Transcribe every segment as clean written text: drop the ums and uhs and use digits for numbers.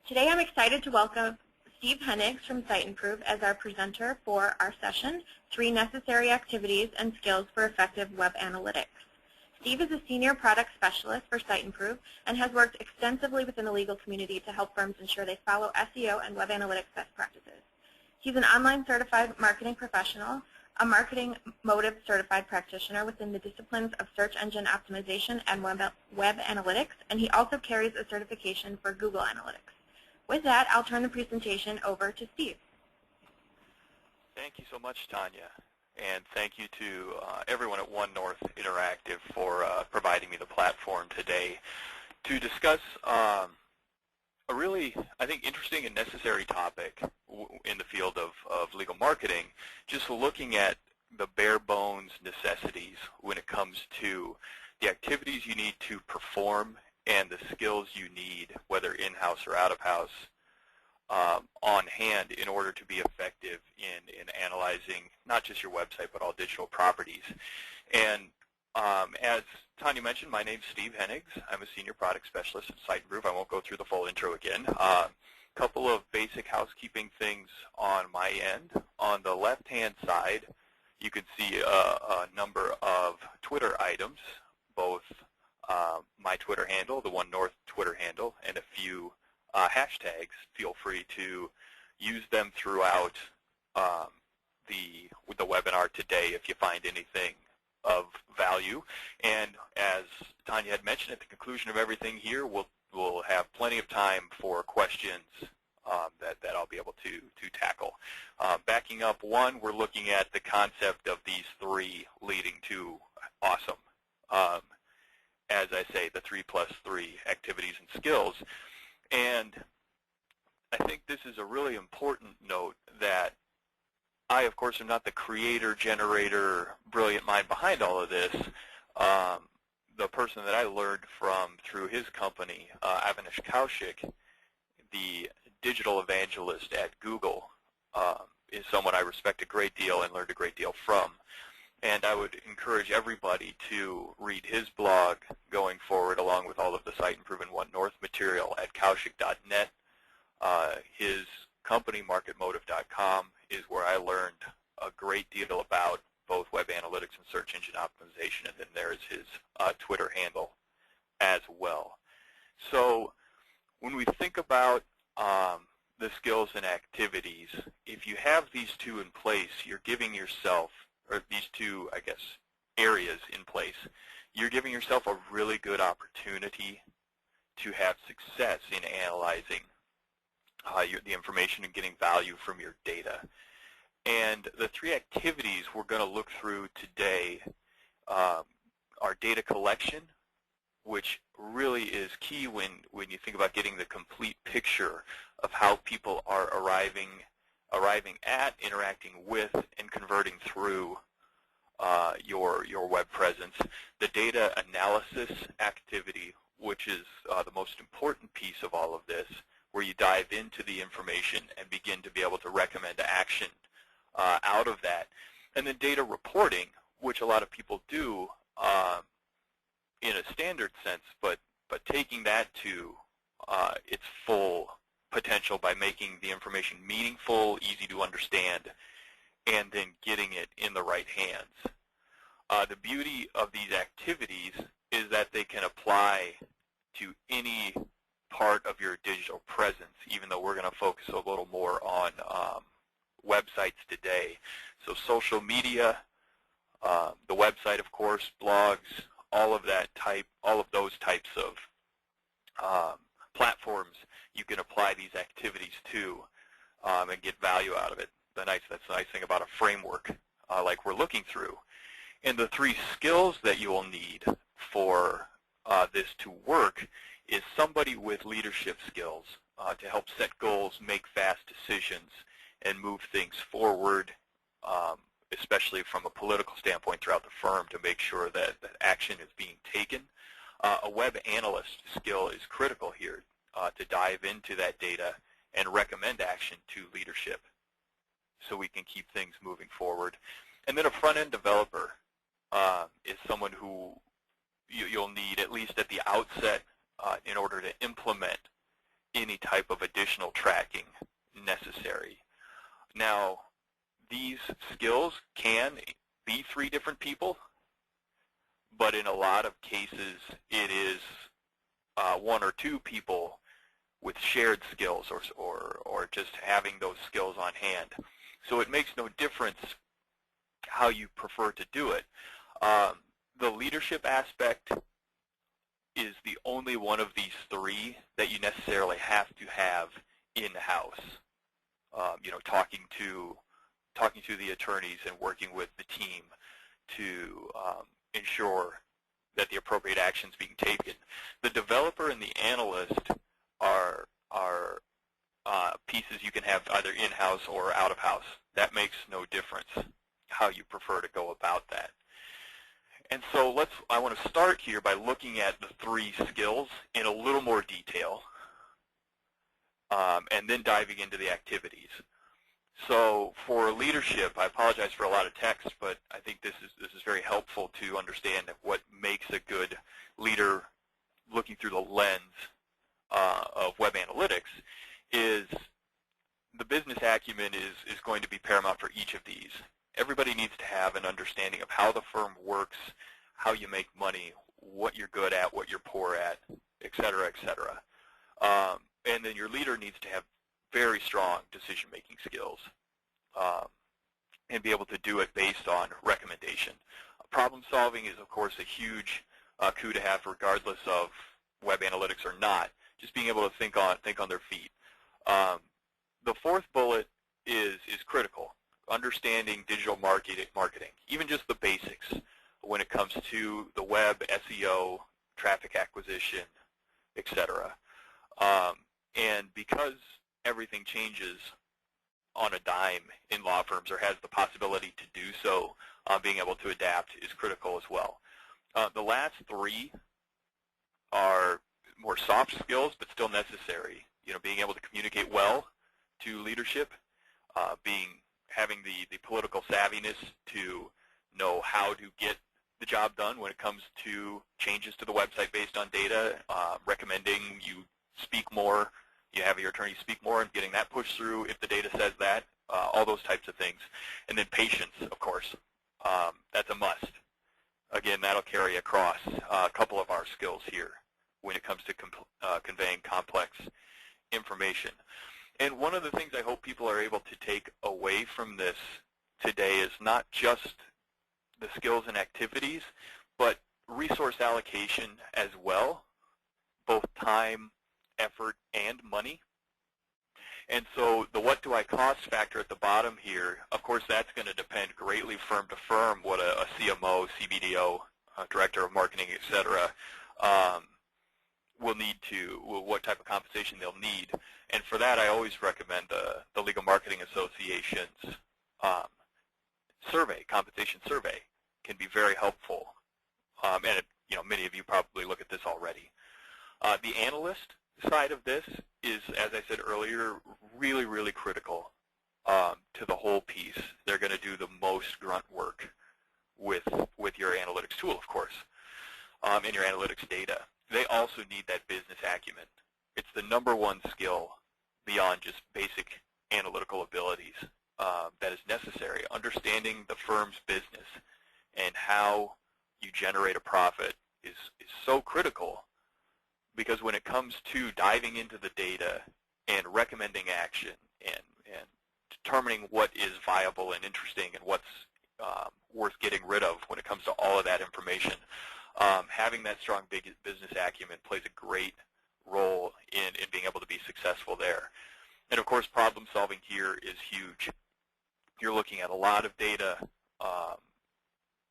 Today I'm excited to welcome Steve Hennigs from Site Improve as our presenter for our session, 3 Necessary Activities and Skills for Effective Web Analytics. Steve is a senior product specialist for Site Improve and has worked extensively within the legal community to help firms ensure they follow SEO and web analytics best practices. He's an online certified marketing professional, a marketing motive certified practitioner within the disciplines of search engine optimization and web analytics, and he also carries a certification for Google Analytics. With that, I'll turn the presentation over to Steve. Thank you so much, Tanya, and thank you to everyone at One North Interactive for providing me the platform today to discuss a really, I think, interesting and necessary topic in the field of legal marketing, just looking at the bare bones necessities when it comes to the activities you need to perform and the skills you need, whether in-house or out-of-house, on hand in order to be effective in analyzing not just your website but all digital properties. And as Tanya mentioned, my name's Steve Hennigs. I'm a senior product specialist at Site Improve. I won't go through the full intro again. Couple of basic housekeeping things on my end. On the left-hand side, you can see a number of Twitter items, both my Twitter handle, the One North Twitter handle, and a few hashtags. Feel free to use them throughout the webinar today if you find anything of value. And as Tanya had mentioned, at the conclusion of everything here, we'll have plenty of time for questions that I'll be able to tackle. Backing up one, we're looking at the concept of these 3 leading to awesome. As I say, the 3+3 activities and skills. And I think this is a really important note that I, of course, am not the creator, generator, brilliant mind behind all of this. The person that I learned from through his company, Avinash Kaushik, the digital evangelist at Google, is someone I respect a great deal and learned a great deal from. And I would encourage everybody to read his blog going forward, along with all of the Site Improve and One North material at kaushik.net. His company, marketmotive.com, is where I learned a great deal about both web analytics and search engine optimization, and then there is his Twitter handle as well. So when we think about the skills and activities, if you have these 2 in place, you're giving yourself, or these 2, I guess, areas in place, you're giving yourself a really good opportunity to have success in analyzing the information and getting value from your data. And the 3 activities we're going to look through today are data collection, which really is key when you think about getting the complete picture of how people are arriving at, interacting with, and converting through your web presence. The data analysis activity, which is the most important piece of all of this, where you dive into the information and begin to be able to recommend action out of that. And then data reporting, which a lot of people do in a standard sense, but taking that to its full potential by making the information meaningful, easy to understand, and then getting it in the right hands. The beauty of these activities is that they can apply to any part of your digital presence, even though we're going to focus a little more on websites today. So social media, the website, of course, blogs, all of those types of platforms, you can apply these activities to and get value out of it. That's the nice thing about a framework like we're looking through. And the 3 skills that you will need for this to work is somebody with leadership skills to help set goals, make fast decisions, and move things forward, especially from a political standpoint throughout the firm, to make sure that action is being taken. A web analyst skill is critical here to dive into that data and recommend action to leadership so we can keep things moving forward. And then a front-end developer is someone who you'll need, at least at the outset, in order to implement any type of additional tracking necessary. Now, these skills can be 3 different people, but in a lot of cases it is 1 or 2 people with shared skills or just having those skills on hand. So it makes no difference how you prefer to do it. The leadership aspect is the only one of these 3 that you necessarily have to have in-house. You know, talking to the attorneys and working with the team to ensure that the appropriate action is being taken. The developer and the analyst are pieces you can have either in-house or out-of-house. That makes no difference how you prefer to go about that. And so I want to start here by looking at the 3 skills in a little more detail, and then diving into the activities. So for leadership, I apologize for a lot of text, but I think this is very helpful to understand what makes a good leader looking through the lens of web analytics. Is the business acumen is going to be paramount for each of these. Everybody needs to have an understanding of how the firm works, how you make money, what you're good at, what you're poor at, et cetera, et cetera. And then your leader needs to have very strong decision-making skills and be able to do it based on recommendation. Problem solving is, of course, a huge coup to have regardless of web analytics or not, just being able to think on their feet. The 4th bullet is critical, understanding digital marketing, even just the basics when it comes to the web, SEO, traffic acquisition, etc. And because everything changes on a dime in law firms or has the possibility to do so, being able to adapt is critical as well. The last 3 are more soft skills but still necessary. You know, being able to communicate well to leadership, having the political savviness to know how to get the job done when it comes to changes to the website based on data, recommending you speak more, you have your attorney speak more and getting that pushed through if the data says that, all those types of things. And then patience, of course. That's a must. Again, that'll carry across a couple of our skills here when it comes to conveying complex information. And one of the things I hope people are able to take away from this today is not just the skills and activities, but resource allocation as well, both time, effort, and money. And so the what do I cost factor at the bottom here, of course, that's going to depend greatly firm to firm what a CMO, CBDO, director of marketing, et cetera, will need to, what type of compensation they'll need. And for that, I always recommend the Legal Marketing Association's compensation survey can be very helpful. And many of you probably look at this already. The analyst side of this is, as I said earlier, really, really critical to the whole piece. They're going to do the most grunt work with your analytics tool, of course, and your analytics data. They also need that business acumen. It's the #1 skill beyond just basic analytical abilities that is necessary. Understanding the firm's business and how you generate a profit is so critical, because when it comes to diving into the data and recommending action and determining what is viable and interesting and what's worth getting rid of when it comes to all of that information, having that strong business acumen plays a great role in being able to be successful there. And of course, problem solving here is huge. You're looking at a lot of data.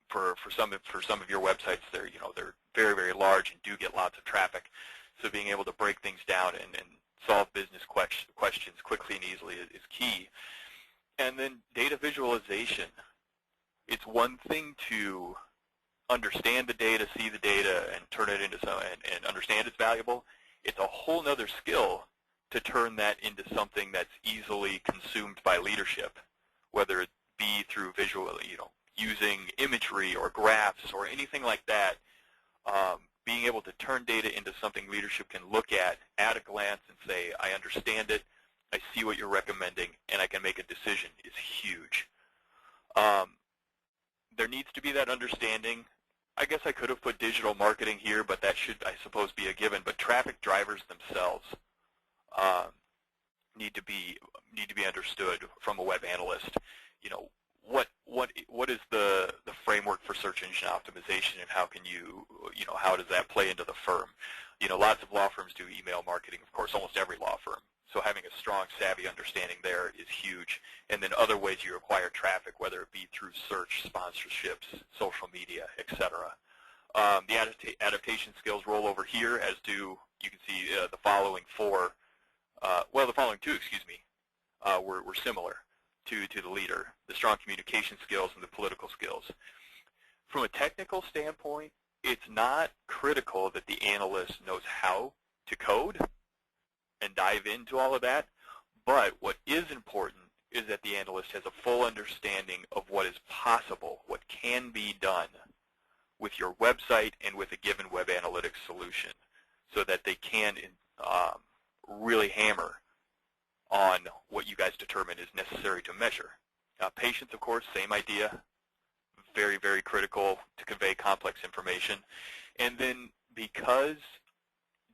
For some of your websites, they're very, very large and do get lots of traffic. So being able to break things down and solve business questions quickly and easily is key. And then data visualization. It's one thing to understand the data, see the data, and turn it into and understand it's valuable. It's a whole other skill to turn that into something that's easily consumed by leadership, whether it be through visual, using imagery or graphs or anything like that. being able to turn data into something leadership can look at a glance and say, I understand it, I see what you're recommending, and I can make a decision is huge. There needs to be that understanding. I guess I could have put digital marketing here, but that should, I suppose, be a given. But traffic drivers themselves need to be understood from a web analyst. You know, what is the framework for search engine optimization, and how can how does that play into the firm? You know, lots of law firms do email marketing, of course, almost every law firm. So having a strong, savvy understanding there is huge. And then other ways you acquire traffic, whether it be through search, sponsorships, social media, etc. The adaptation skills roll over here, as do, you can see the following four, the following two, were similar to the leader, the strong communication skills and the political skills. From a technical standpoint, it's not critical that the analyst knows how to code and dive into all of that, but what is important is that the analyst has a full understanding of what is possible, what can be done with your website and with a given web analytics solution, so that they can really hammer on what you guys determine is necessary to measure. Patience, of course, same idea, very, very critical to convey complex information. And then because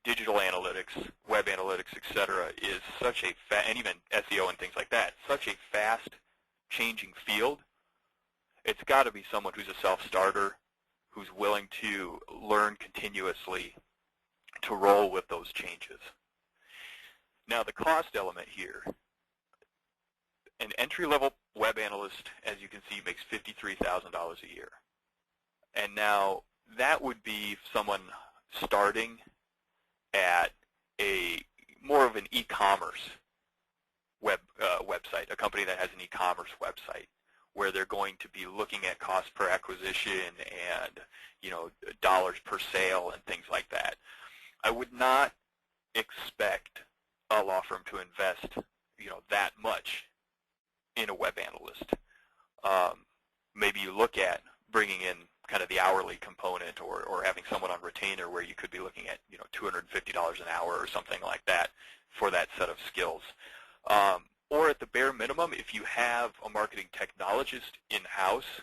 digital analytics, web analytics, etc., is such a and even SEO and things like that, such a fast-changing field, it's got to be someone who's a self-starter, who's willing to learn continuously to roll with those changes. Now, the cost element here, an entry-level web analyst, as you can see, makes $53,000 a year. And now that would be someone starting at more of an e-commerce website, a company that has an e-commerce website, where they're going to be looking at cost per acquisition and dollars per sale and things like that. I would not expect a law firm to invest that much in a web analyst. Maybe you look at bringing in kind of the hourly component, or having someone on retainer where you could be looking at $250 an hour or something like that for that set of skills. Or at the bare minimum, if you have a marketing technologist in-house,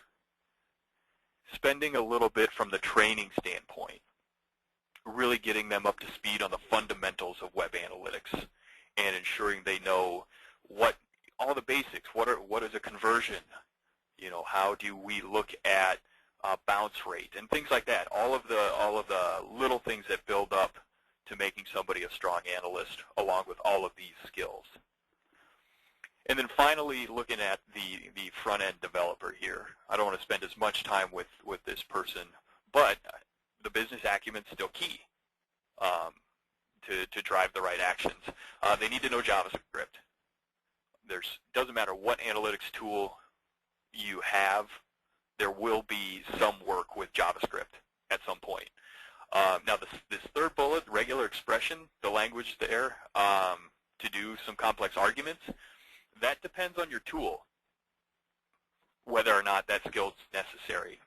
spending a little bit from the training standpoint, really getting them up to speed on the fundamentals of web analytics and ensuring they know all the basics. What is a conversion? How do we look at bounce rate and things like that? All of the little things that build up to making somebody a strong analyst, along with all of these skills. And then finally, looking at the front-end developer here. I don't want to spend as much time with this person, but the business acumen is still key to drive the right actions. They need to know JavaScript. Doesn't matter what analytics tool you have, there will be some work with JavaScript at some point. Now, this third bullet, regular expression, the language there to do some complex arguments, that depends on your tool, whether or not that skill is necessary.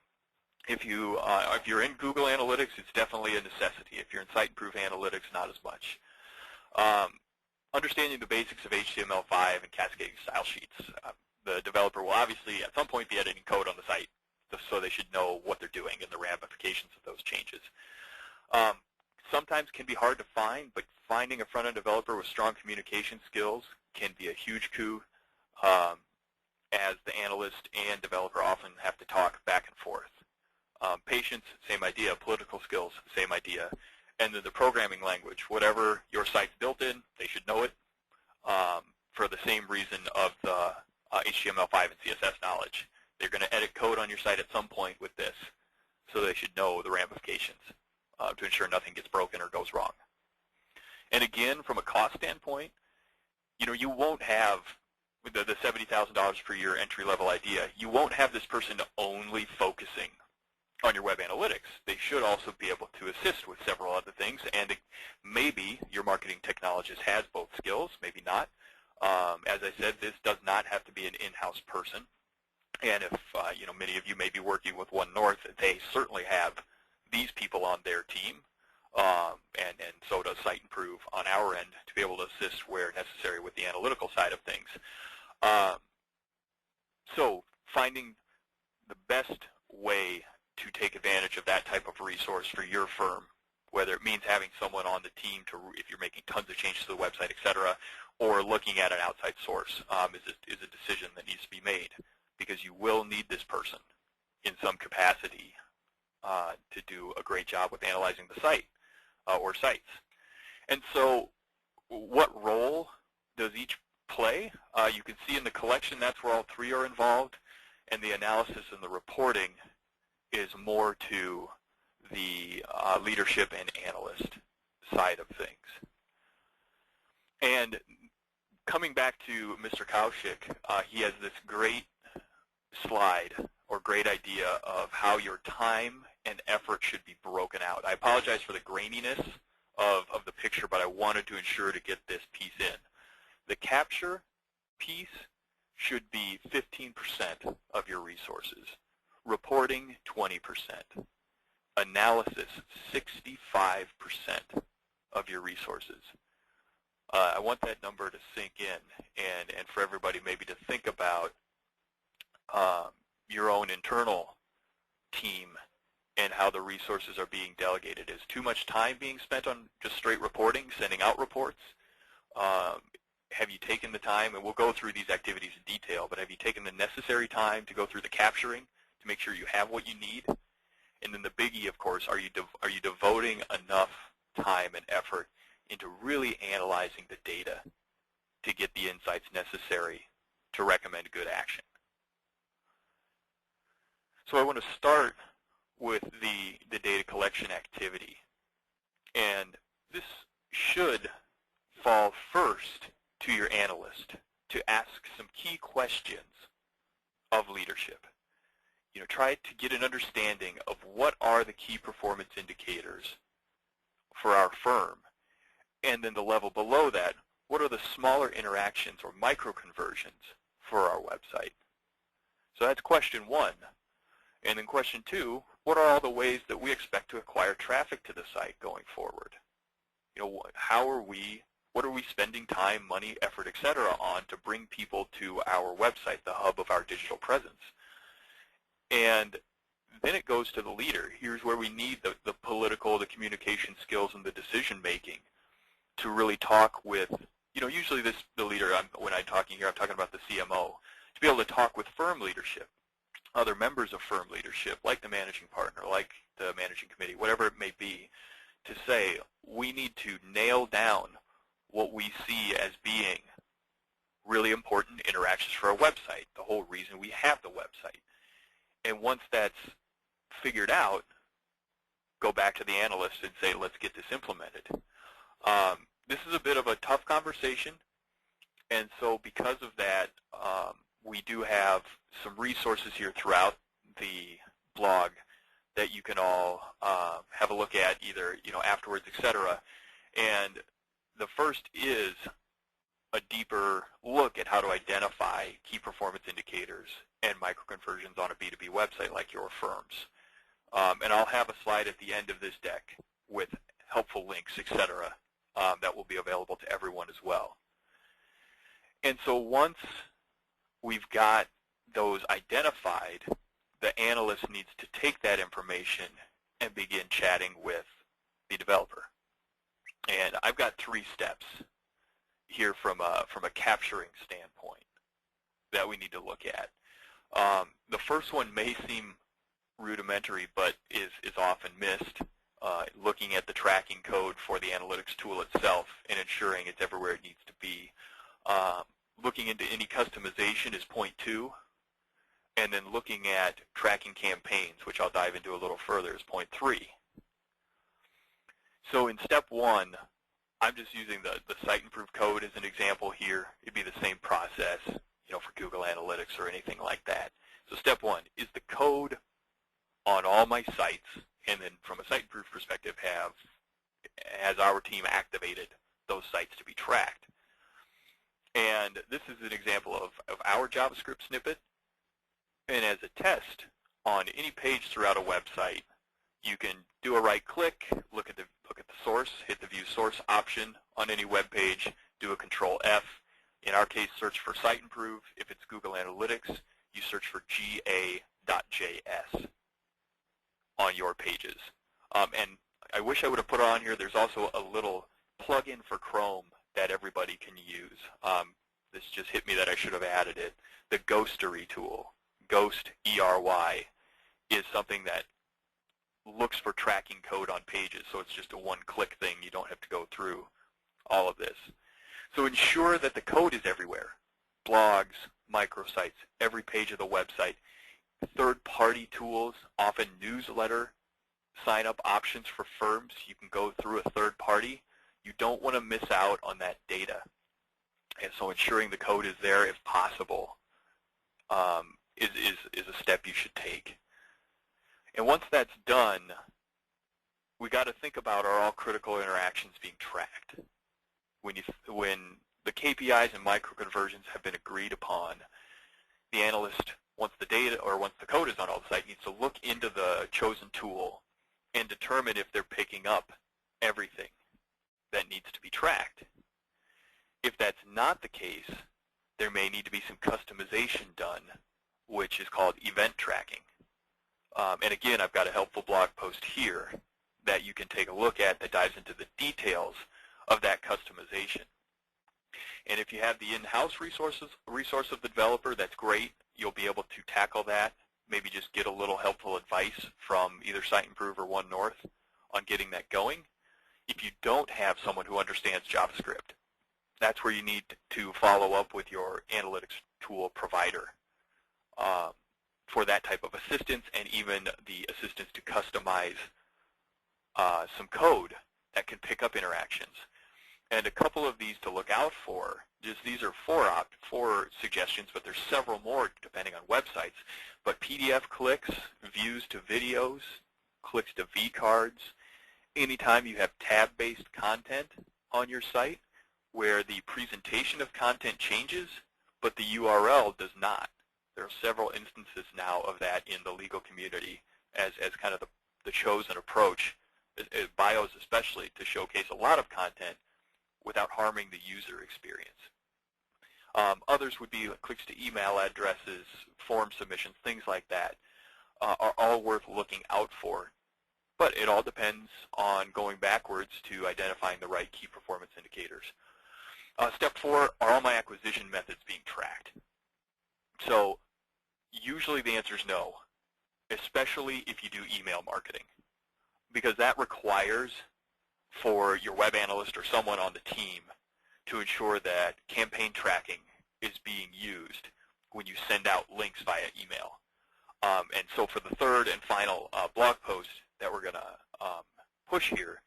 If you're in Google Analytics, it's definitely a necessity. If you're in Site Improve Analytics, not as much. Understanding the basics of HTML5 and cascading style sheets. The developer will obviously at some point be editing code on the site, so they should know what they're doing and the ramifications of those changes. Sometimes can be hard to find, but finding a front-end developer with strong communication skills can be a huge coup, as the analyst and developer often have to talk back and forth. Patience, same idea. Political skills, same idea. And then the programming language, whatever your site's built in, they should know it, for the same reason of the HTML5 and CSS knowledge. They're going to edit code on your site at some point with this, so they should know the ramifications to ensure nothing gets broken or goes wrong. And again, from a cost standpoint, you won't have the $70,000 per year entry-level idea. You won't have this person only focusing on your web analytics. They should also be able to assist with several other things, and maybe your marketing technologist has both skills, maybe not. As I said, this does not have to be an in-house person. And if many of you may be working with One North, they certainly have these people on their team. and so does Site Improve on our end to be able to assist where necessary with the analytical side of things. So finding the best way to take advantage of that type of resource for your firm, whether it means having someone on the team to, if you're making tons of changes to the website, et cetera, or looking at an outside source, is a decision that needs to be made, because you will need this person in some capacity to do a great job with analyzing the site or sites. And so what role does each play? You can see in the collection that's where all three are involved, and the analysis and the reporting is more to the leadership and analyst side of things. And coming back to Mr. Kaushik, he has this great slide or great idea of how your time and effort should be broken out. I apologize for the graininess of the picture, but I wanted to ensure to get this piece in. The capture piece should be 15% of your resources. Reporting, 20%. Analysis, 65% of your resources. I want that number to sink in, and for everybody maybe to think about your own internal team and how the resources are being delegated. Is too much time being spent on just straight reporting, sending out reports? Have you taken the time, and we'll go through these activities in detail, but have you taken the necessary time to go through the capturing to make sure you have what you need? And then the biggie, of course, are you devoting enough time and effort into really analyzing the data to get the insights necessary to recommend good action? So I want to start with the data collection activity. And this should fall first to your analyst to ask some key questions of leadership. Try to get an understanding of what are the key performance indicators for our firm. And then the level below that, what are the smaller interactions or micro-conversions for our website? So that's question one. And then question two, what are all the ways that we expect to acquire traffic to the site going forward? What are we spending time, money, effort, et cetera, on to bring people to our website, the hub of our digital presence? And then it goes to the leader. Here's where we need the political, the communication skills, and the decision-making to really talk with, usually the leader, when I'm talking here, I'm talking about the CMO, to be able to talk with firm leadership, other members of firm leadership, like the managing partner, like the managing committee, whatever it may be, to say we need to nail down what we see as being really important interactions for our website, the whole reason we have the website. And once that's figured out, go back to the analyst and say, let's get this implemented. This is a bit of a tough conversation, and so because of that, we do have some resources here throughout the blog that you can all have a look at either afterwards, etc. And the first is a deeper look at how to identify key performance indicators and microconversions on a B2B website like your firm's. And I'll have a slide at the end of this deck with helpful links, etc., that will be available to everyone as well. And so once we've got those identified, the analyst needs to take that information and begin chatting with the developer. And I've got 3 steps here from a capturing standpoint that we need to look at. The first one may seem rudimentary, but is often missed. Looking at the tracking code for the analytics tool itself and ensuring it's everywhere it needs to be. Looking into any customization is point 2. And then looking at tracking campaigns, which I'll dive into a little further, is point 3. So in step 1, I'm just using the Site Improve code as an example here. It'd be the same process, for Google Analytics or anything like that. So step 1, is the code on all my sites, and then from a Site Improve perspective, has our team activated those sites to be tracked? And this is an example of our JavaScript snippet. And as a test, on any page throughout a website, You can do a right click, look at the source, hit the View Source option on any web page, do a Control F. In our case, search for Site Improve. If it's Google Analytics, you search for ga.js on your pages. And I wish I would have put on here, there's also a little plug-in for Chrome that everybody can use. This just hit me that I should have added it. The Ghostery tool, Ghost, E-R-Y, is something that looks for tracking code on pages, so it's just a one-click thing. You don't have to go through all of this. So ensure that the code is everywhere. Blogs, microsites, every page of the website. Third-party tools, often newsletter sign-up options for firms. You can go through a third party. You don't want to miss out on that data. And so ensuring the code is there if possible is a step you should take. And once that's done, we got to think about, are all critical interactions being tracked? When the KPIs and microconversions have been agreed upon, the analyst, once the data or once the code is on all the site, needs to look into the chosen tool and determine if they're picking up everything that needs to be tracked. If that's not the case, there may need to be some customization done, which is called event tracking. And again, I've got a helpful blog post here that you can take a look at that dives into the details of that customization. And if you have the in-house resource of the developer, that's great. You'll be able to tackle that. Maybe just get a little helpful advice from either Site Improve or One North on getting that going. If you don't have someone who understands JavaScript, that's where you need to follow up with your analytics tool provider for that type of assistance, and even the assistance to customize some code that can pick up interactions. And a couple of these to look out for, these are four suggestions, but there's several more depending on websites. But PDF clicks, views to videos, clicks to vCards, anytime you have tab-based content on your site where the presentation of content changes, but the URL does not. There are several instances now of that in the legal community as kind of the chosen approach, bios especially, to showcase a lot of content without harming the user experience. Others would be clicks to email addresses, form submissions, things like that are all worth looking out for. But it all depends on going backwards to identifying the right key performance indicators. Step 4, are all my acquisition methods being tracked? So usually the answer is no, especially if you do email marketing, because that requires for your web analyst or someone on the team to ensure that campaign tracking is being used when you send out links via email. And so for the third and final blog post that we're going to push here,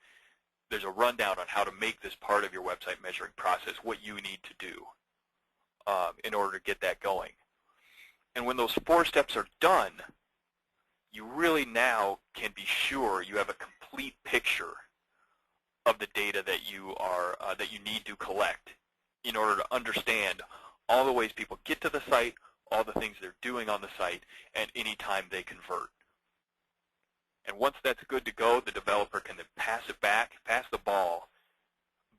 there's a rundown on how to make this part of your website measuring process, what you need to do in order to get that going. And when those 4 steps are done, you really now can be sure you have a complete picture of the data that you need to collect in order to understand all the ways people get to the site, all the things they're doing on the site, and any time they convert. And once that's good to go, the developer can then pass the ball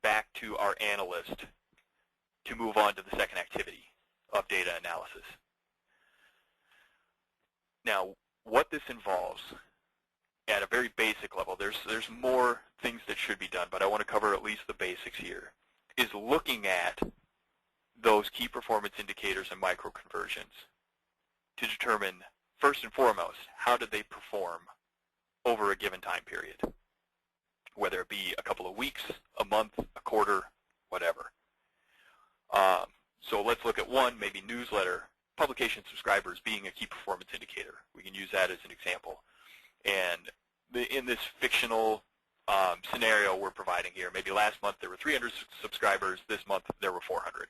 back to our analyst to move on to the second activity of data analysis. Now, what this involves at a very basic level, there's more things that should be done, but I want to cover at least the basics here, is looking at those key performance indicators and microconversions to determine, first and foremost, how did they perform over a given time period, whether it be a couple of weeks, a month, a quarter, whatever. So let's look at one, maybe newsletter, publication subscribers being a key performance indicator. We can use that as an example. And in this fictional scenario we're providing here, maybe last month there were 300 subscribers, this month there were 400.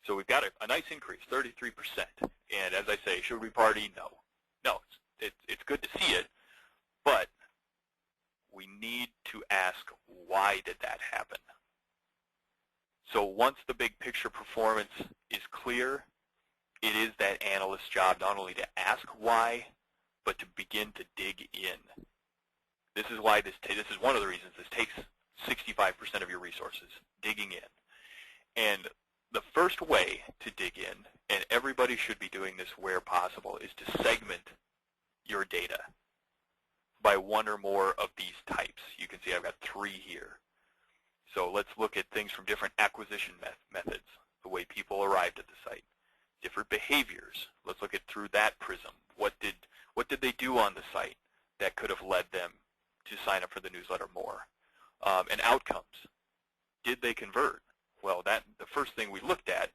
So we've got a nice increase, 33%. And as I say, should we party? No. No, it's good to see it, but we need to ask, why did that happen? So once the big picture performance is clear, it is that analyst's job not only to ask why, but to begin to dig in. This is why this is one of the reasons this takes 65% of your resources, digging in. And the first way to dig in, and everybody should be doing this where possible, is to segment your data by one or more of these types. You can see I've got 3 here. So let's look at things from different acquisition methods, the way people arrived at the site. Different behaviors. Let's look at through that prism. What did they do on the site that could have led them to sign up for the newsletter more? And outcomes. Did they convert? Well, the first thing we looked at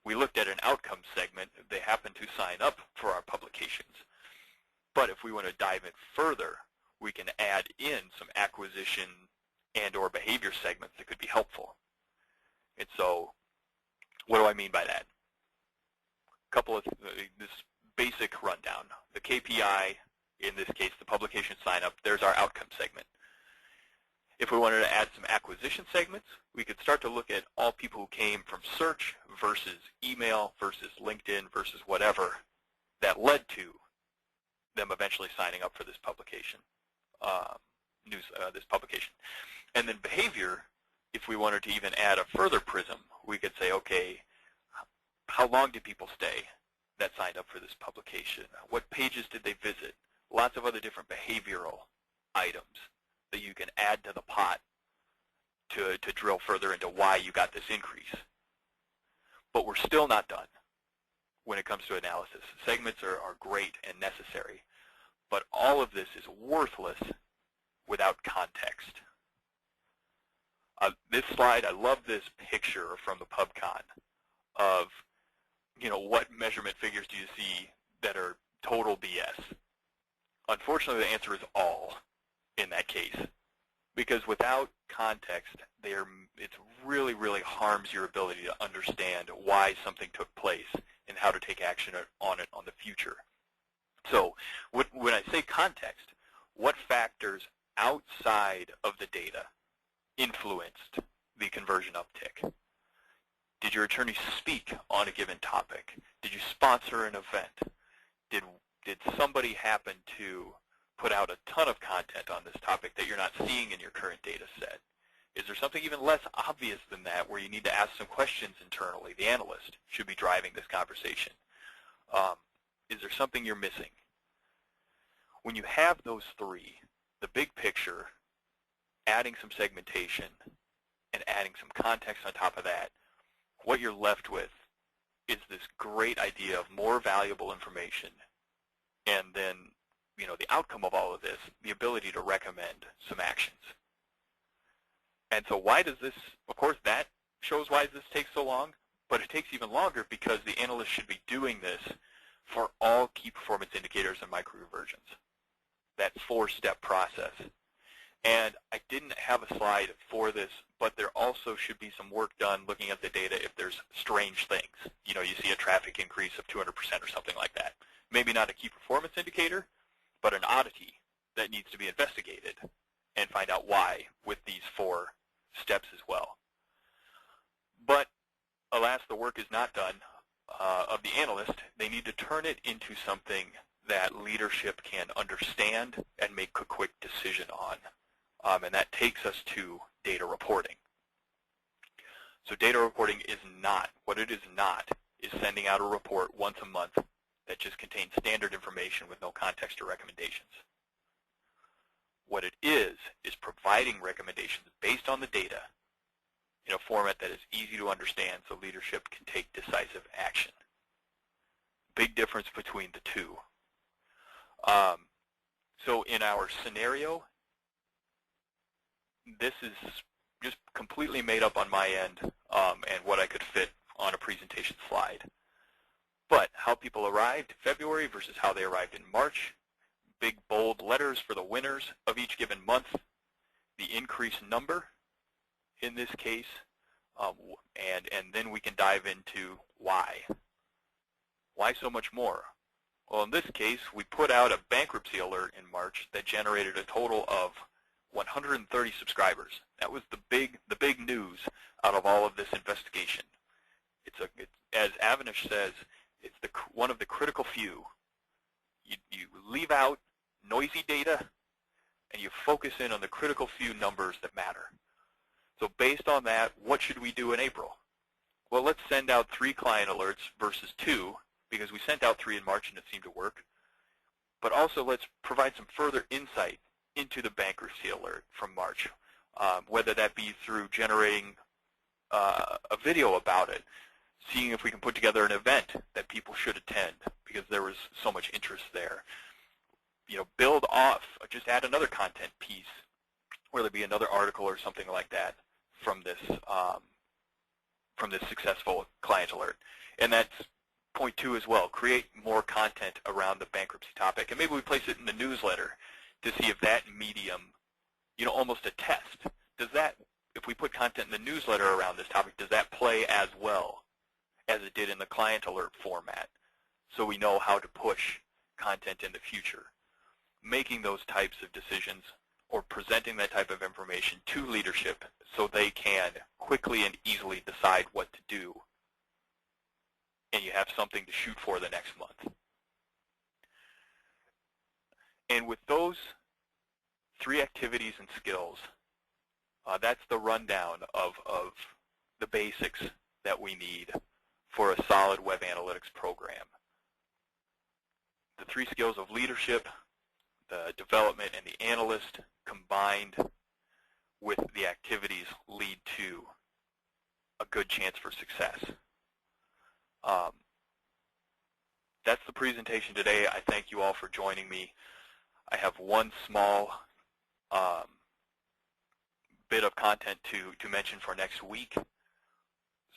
an outcome segment. They happened to sign up for our publications. But if we want to dive in further, we can add in some acquisition and or behavior segments that could be helpful. And so what do I mean by that? A couple of this basic rundown. The KPI, in this case, the publication sign up, there's our outcome segment. If we wanted to add some acquisition segments, we could start to look at all people who came from search versus email versus LinkedIn versus whatever that led to them eventually signing up for this publication, this publication. And then behavior, if we wanted to even add a further prism, we could say, okay, how long did people stay that signed up for this publication? What pages did they visit? Lots of other different behavioral items that you can add to the pot to drill further into why you got this increase. But we're still not done when it comes to analysis. Segments are great and necessary, but all of this is worthless without context. This slide, I love this picture from the PubCon of, what measurement figures do you see that are total BS? Unfortunately, the answer is all in that case, because without context, it really, really harms your ability to understand why something took place and how to take action on it on the future. So when I say context, what factors outside of the data influenced the conversion uptick? Did your attorney speak on a given topic? Did you sponsor an event? Did somebody happen to put out a ton of content on this topic that you're not seeing in your current data set? Is there something even less obvious than that where you need to ask some questions internally? The analyst should be driving this conversation. Is there something you're missing? When you have those 3, the big picture, adding some segmentation, and adding some context on top of that, what you're left with is this great idea of more valuable information, and then the outcome of all of this, the ability to recommend some actions. And so why does this, of course, that shows why this takes so long, but it takes even longer because the analyst should be doing this for all key performance indicators and microconversions, that 4-step process. And I didn't have a slide for this, but there also should be some work done looking at the data if there's strange things. You see a traffic increase of 200% or something like that. Maybe not a key performance indicator, but an oddity that needs to be investigated and find out why with these 4 steps as well. But alas, the work is not done of the analyst. They need to turn it into something that leadership can understand and make a quick decision on. And that takes us to data reporting. So data reporting is not, what it is not, is sending out a report once a month that just contains standard information with no context or recommendations. What it is providing recommendations based on the data in a format that is easy to understand so leadership can take decisive action. Big difference between the two. So in our scenario, this is just completely made up on my end and what I could fit on a presentation slide. But how people arrived in February versus how they arrived in March, big bold letters for the winners of each given month, the increased number in this case, and then we can dive into why. Why so much more? Well, in this case, we put out a bankruptcy alert in March that generated a total of 130 subscribers. That was the big news out of all of this investigation. It's as Avinash says, it's one of the critical few. You leave out noisy data and you focus in on the critical few numbers that matter. So based on that, what should we do in April? Well, let's send out 3 client alerts versus 2, because we sent out 3 in March and it seemed to work. But also let's provide some further insight into the bankruptcy alert from March, whether that be through generating a video about it, seeing if we can put together an event that people should attend because there was so much interest there. Build off, just add another content piece, whether it be another article or something like that from this successful client alert. And that's point 2 as well. Create more content around the bankruptcy topic, and maybe we place it in the newsletter to see if that medium, almost a test. Does that, if we put content in the newsletter around this topic, does that play as well as it did in the client alert format? So we know how to push content in the future. Making those types of decisions or presenting that type of information to leadership so they can quickly and easily decide what to do, and you have something to shoot for the next month. And with those 3 activities and skills, that's the rundown of the basics that we need for a solid web analytics program. The 3 skills of leadership, the development, and the analyst combined with the activities lead to a good chance for success. That's the presentation today. I thank you all for joining me. I have one small bit of content to mention for next week.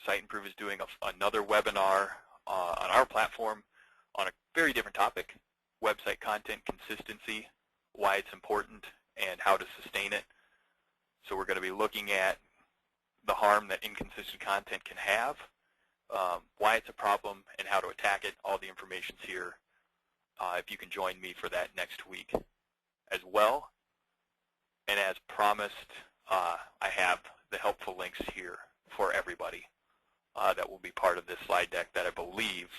Site Improve is doing another webinar on our platform on a very different topic, website content consistency, why it's important, and how to sustain it. So we're going to be looking at the harm that inconsistent content can have, why it's a problem, and how to attack it. All the information's here. If you can join me for that next week as well. And as promised, I have the helpful links here for everybody that will be part of this slide deck that I believe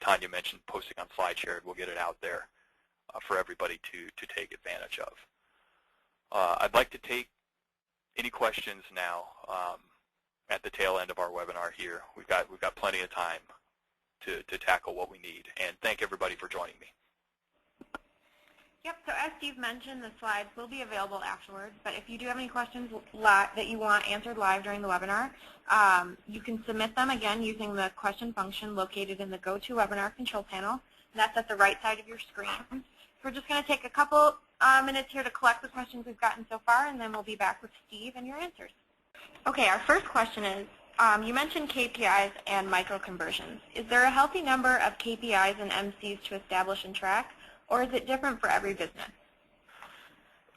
Tanya mentioned posting on SlideShare. We'll get it out there for everybody to take advantage of. I'd like to take any questions now at the tail end of our webinar here. We've got plenty of time to tackle what we need, and thank everybody for joining me. Yep, so as Steve mentioned, the slides will be available afterwards, but if you do have any questions that you want answered live during the webinar, you can submit them again using the question function located in the GoToWebinar control panel. That's at the right side of your screen. So we're just going to take a couple minutes here to collect the questions we've gotten so far, and then we'll be back with Steve and your answers. Okay, our first question is, you mentioned KPIs and micro-conversions. Is there a healthy number of KPIs and MCs to establish and track, or is it different for every business?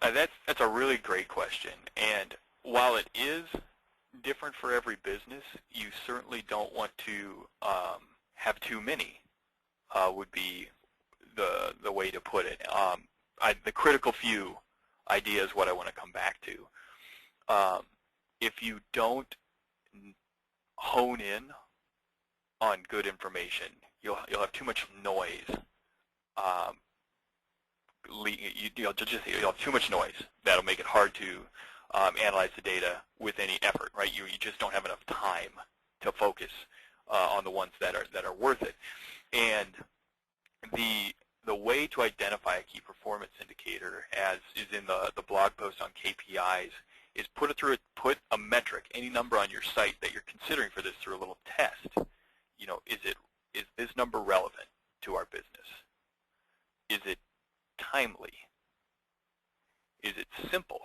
That's a really great question. And while it is different for every business, you certainly don't want to have too many, would be the way to put it. The critical few idea is what I want to come back to. If you don't hone in on good information, you'll have too much noise. You'll have too much noise. That'll make it hard to analyze the data with any effort, right? You just don't have enough time to focus on the ones that are worth it. And the way to identify a key performance indicator, as is in the blog post on KPIs, is put a metric, any number on your site that you're considering for this through a little test. Is this number relevant to our business? Is it timely? Is it simple?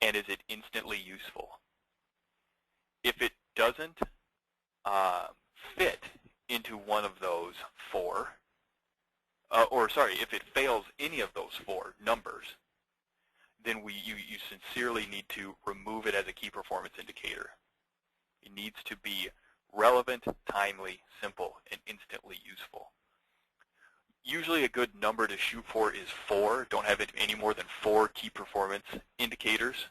And is it instantly useful? If it doesn't fit into one of those 4, if it fails any of those 4 numbers, then you sincerely need to remove it as a key performance indicator. It needs to be relevant, timely, simple, and instantly useful. Usually a good number to shoot for is 4. Don't have it any more than 4 key performance indicators.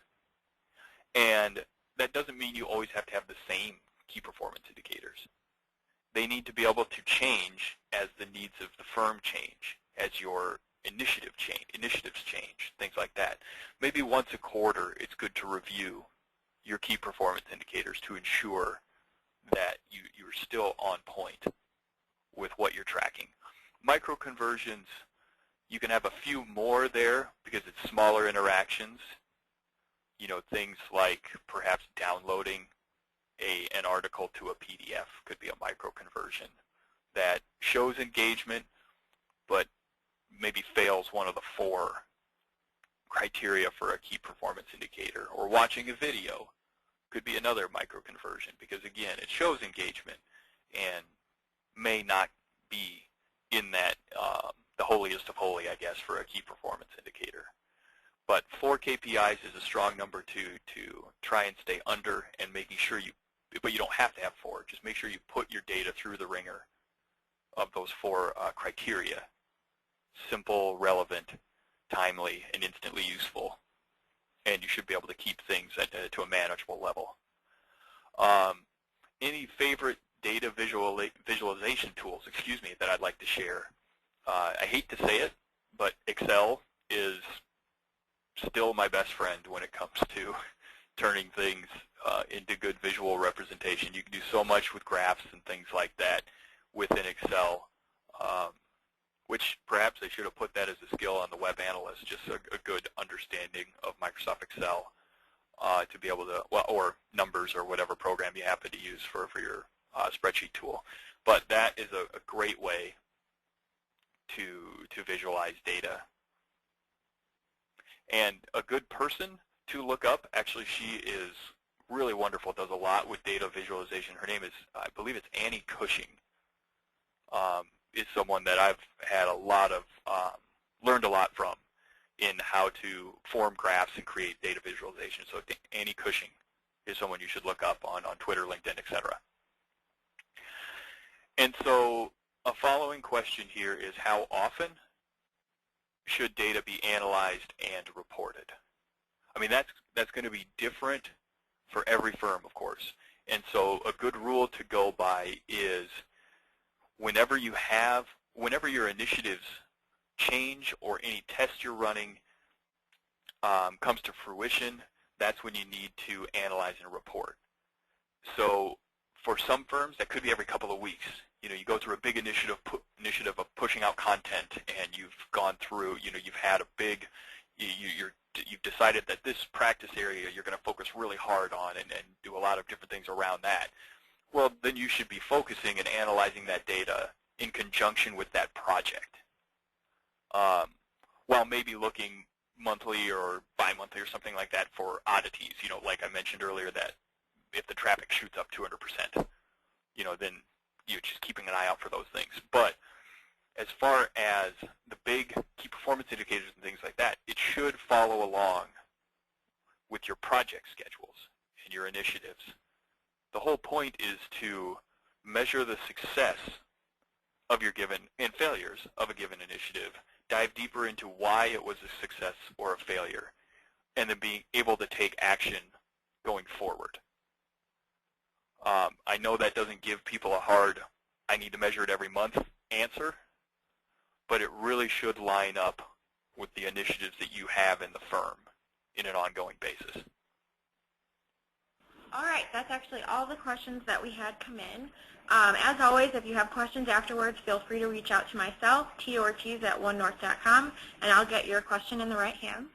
And that doesn't mean you always have to have the same key performance indicators. They need to be able to change as the needs of the firm change, as your initiatives change, things like that. Maybe once a quarter, it's good to review your key performance indicators to ensure that you're still on point with what you're tracking. Micro conversions, you can have a few more there because it's smaller interactions. Things like perhaps downloading an article to a PDF could be a micro conversion that shows engagement but maybe fails one of the 4 criteria for a key performance indicator. Or watching a video could be another micro conversion because, again, it shows engagement and may not be in that the holiest of holy, I guess, for a key performance indicator. But 4 KPIs is a strong number to try and stay under, and making sure but you don't have to have 4. Just make sure you put your data through the ringer of those 4 criteria: simple, relevant, timely, and instantly useful. And you should be able to keep things to a manageable level. Any favorite data visualization tools, that I'd like to share? I hate to say it, but Excel is still my best friend when it comes to turning things into good visual representation. You can do so much with graphs and things like that within Excel, which perhaps they should have put that as a skill on the web analyst, just a good understanding of Microsoft Excel to be able to, or numbers or whatever program you happen to use for your spreadsheet tool. But that is a great way to visualize data. And a good person to look up, actually she is really wonderful, does a lot with data visualization. Her name is, I believe it's Annie Cushing, is someone that I've had a lot of, learned a lot from in how to form graphs and create data visualization. So Annie Cushing is someone you should look up on Twitter, LinkedIn, etc. And so a following question here is, how often should data be analyzed and reported? I mean, that's going to be different for every firm, of course. And so a good rule to go by is whenever your initiatives change or any test you're running comes to fruition, that's when you need to analyze and report. So for some firms, that could be every couple of weeks. You go through a big initiative of pushing out content, and you've gone through, you've had a big, you've decided that this practice area you're going to focus really hard on and do a lot of different things around that. Well, then you should be focusing and analyzing that data in conjunction with that project, while maybe looking monthly or bi-monthly or something like that for oddities. Like I mentioned earlier, that if the traffic shoots up 200%, then you're just keeping an eye out for those things. But as far as the big key performance indicators and things like that, it should follow along with your project schedules and your initiatives. The whole point is to measure the success of your given, and failures of a given initiative, dive deeper into why it was a success or a failure, and then being able to take action going forward. I know that doesn't give people a hard, I need to measure it every month answer, but it really should line up with the initiatives that you have in the firm in an ongoing basis. All right, that's actually all the questions that we had come in. As always, if you have questions afterwards, feel free to reach out to myself, tortiz@onenorth.com, and I'll get your question in the right hands.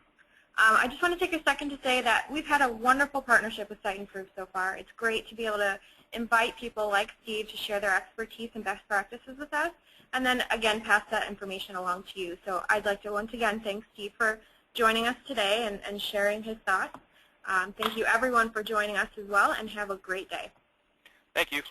I just want to take a second to say that we've had a wonderful partnership with Site Improve so far. It's great to be able to invite people like Steve to share their expertise and best practices with us, and then again pass that information along to you. So I'd like to once again thank Steve for joining us today and sharing his thoughts. Thank you everyone for joining us as well, and have a great day. Thank you.